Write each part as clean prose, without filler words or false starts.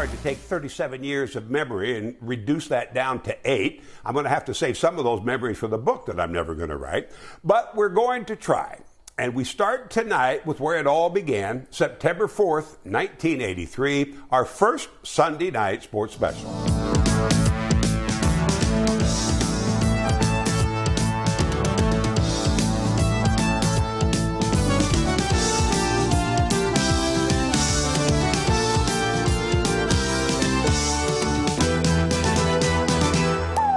hard to take 37 years of memory and reduce that down to 8. I'm going to have to save some of those memories for the book that I'm never going to write. But we're going to try. And we start tonight with where it all began, September 4th, 1983, our first Sunday night sports special.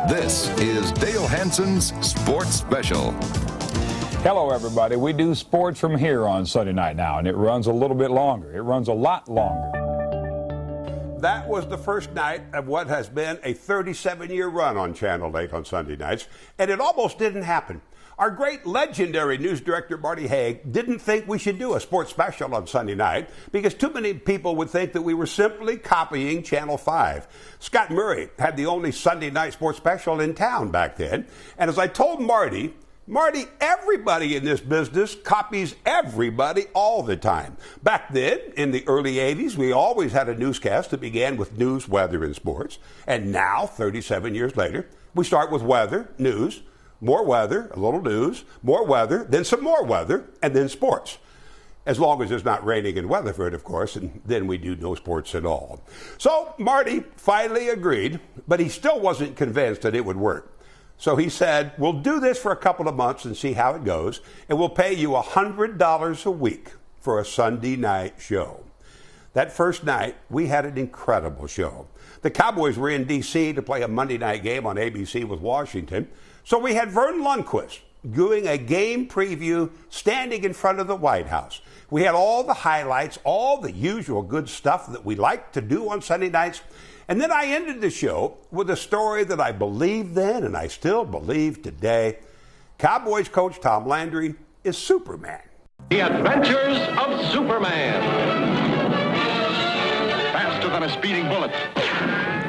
This is dale-hansen's Sports Special. Hello, everybody. We do sports from here on Sunday night now, and it runs a little bit longer. It runs a lot longer. That was the first night of what has been a 37-year run on Channel 8 on Sunday nights, and it almost didn't happen. Our great legendary news director, Marty Haig, didn't think we should do a sports special on Sunday night because too many people would think that we were simply copying Channel 5. Scott Murray had the only Sunday night sports special in town back then, and as I told Marty, everybody in this business copies everybody all the time. Back then, in the early 80s, we always had a newscast that began with news, weather, and sports. And now, 37 years later, we start with weather, news, more weather, a little news, more weather, then some more weather, and then sports. As long as it's not raining in Weatherford, of course, and then we do no sports at all. So Marty finally agreed, but he still wasn't convinced that it would work. So he said, we'll do this for a couple of months and see how it goes, and we'll pay you $100 a week for a Sunday night show. That first night, we had an incredible show. The Cowboys were in D.C. to play a Monday night game on ABC with Washington, so we had Vern Lundquist doing a game preview standing in front of the White House. We had all the highlights, all the usual good stuff that we like to do on Sunday nights. And then I ended the show with a story that I believed then and I still believe today. Cowboys coach Tom Landry is Superman. The Adventures of Superman. Faster than a speeding bullet.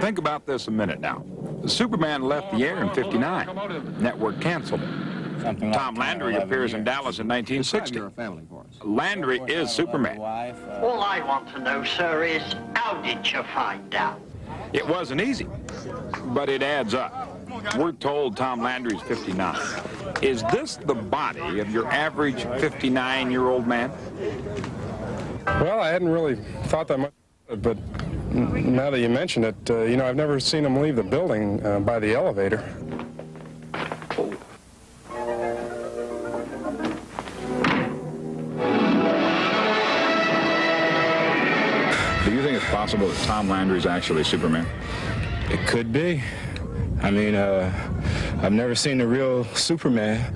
Think about this a minute now. Superman left the air in '59. Network canceled it. Tom Landry appears in Dallas in 1960. Landry is Superman. All I want to know, sir, is how did you find out? It wasn't easy, but it adds up. We're told Tom Landry's 59. Is this the body of your average 59-year-old man? Well, I hadn't really thought that much, but now that you mention it, I've never seen him leave the building by the elevator. Do you think it's possible that Tom Landry is actually Superman? It could be. I mean, I've never seen the real Superman,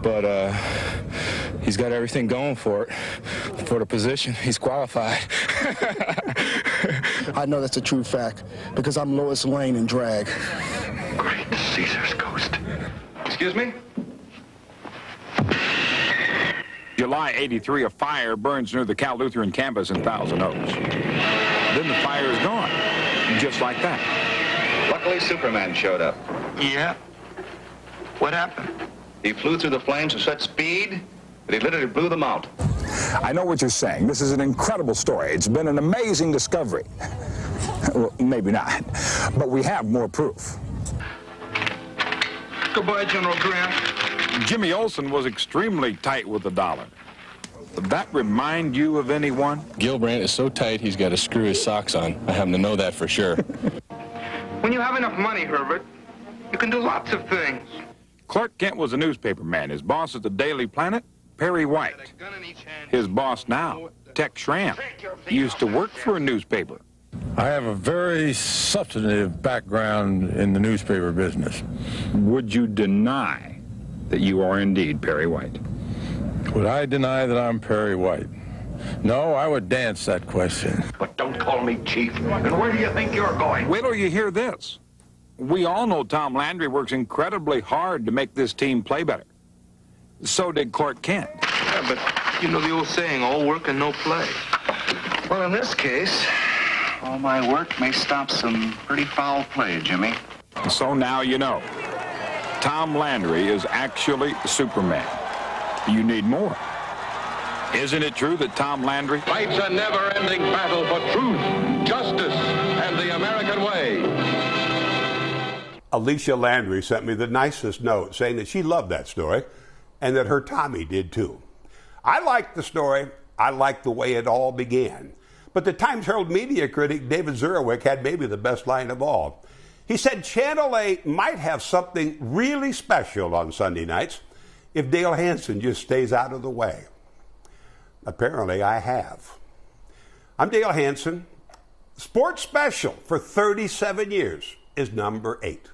but he's got everything going for it. For the position, he's qualified. I know that's a true fact because I'm Lois Lane in drag. Great Caesar's ghost. Excuse me? July '83, a fire burns near the Cal Lutheran campus in Thousand Oaks. Then the fire is gone, just like that. Luckily, Superman showed up. Yeah? What happened? He flew through the flames at such speed that he literally blew them out. I know what you're saying. This is an incredible story. It's been an amazing discovery. Well, maybe not, but we have more proof. Goodbye, General Grant. Jimmy Olsen was extremely tight with the dollar. Did that remind you of anyone? Gilbrandt is so tight he's got to screw his socks on. I happen to know that for sure. When you have enough money, Herbert, you can do lots of things. Clark Kent was a newspaper man. His boss at the Daily Planet, Perry White. His boss now, Tex Schramm, used to work for a newspaper. I have a very substantive background in the newspaper business. Would you deny that you are indeed Perry White? Would I deny that I'm Perry White? No, I would dance that question. But don't call me Chief. And where do you think you're going? Wait till you hear this. We all know Tom Landry works incredibly hard to make this team play better. So did Clark Kent. Yeah, but you know the old saying, all work and no play. Well, in this case, all my work may stop some pretty foul play, Jimmy. So now you know. Tom Landry is actually Superman. You need more. Isn't it true that Tom Landry... Fight's a never-ending battle for truth, justice, justice, and the American way. Alicia Landry sent me the nicest note saying that she loved that story and that her Tommy did too. I liked the story. I liked the way it all began. But the Times Herald media critic David Zurwick had maybe the best line of all. He said Channel 8 might have something really special on Sunday nights if Dale-Hansen just stays out of the way. Apparently I have. I'm Dale-Hansen. Sports Special for 37 years is number 8.